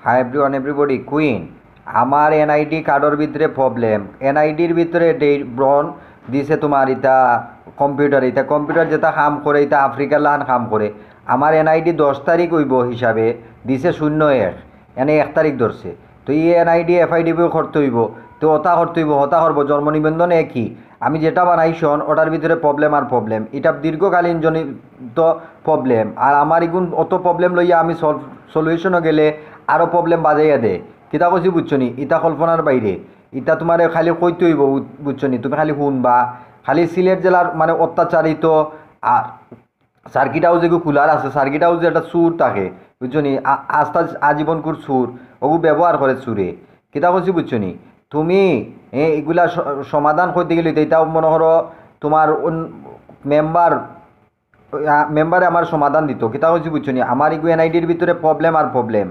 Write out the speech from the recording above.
hi everyone everybody queen আমার NID কার্ডের ভিতরে প্রবলেম এনআইডির ভিতরে ডেট ব্রন দিছে তোমার ইটা কম্পিউটার যেটা কাম করে এটা আফ্রিকার লাহান কাম করে আমার এনআইডি 10 তারিখ হইব হিসাবে দিছে 01 এনে 1 তারিখ ধরছে তো এই এনআইডি এফআইডি করতে হইব তো ওটা করতে হইব হতা করব জন্ম নিবন্ধন একই আমি যেটা বানাইছন ওটার ভিতরে প্রবলেম আর প্রবলেম এটা দীর্ঘকালীন জনিত প্রবলেম আর আমার এগুন অত প্রবলেম লইয়া আমি সলিউশনও গেলে আরও প্রবলেম বাজাইয়া দে কিতা কইছি বুঝছো নি ইটা কল্পনার বাইরে ইটা তোমার খালি কইতে হইব বুঝছো নি তুমি খালি শুনবা খালি সিলেট জেলার মানে অত্যাচারিত আর সার্কিট হাউস যেগুলো কুলার আছে সার্কিট হাউসে একটা সুর থাকে বুঝছো নি আস্থা আজীবনকুর সুর ওগু ব্যবহার করে সুরে কিতা কইছি বুঝছো নি তুমি এগুলা সমাধান করতে গেলে এটাও মনে করো তোমার মেম্বারে আমার সমাধান দিত কিতা কইছি বুঝছো নি আমার এগু এনআইডির ভিতরে প্রবলেম আর প্রবলেম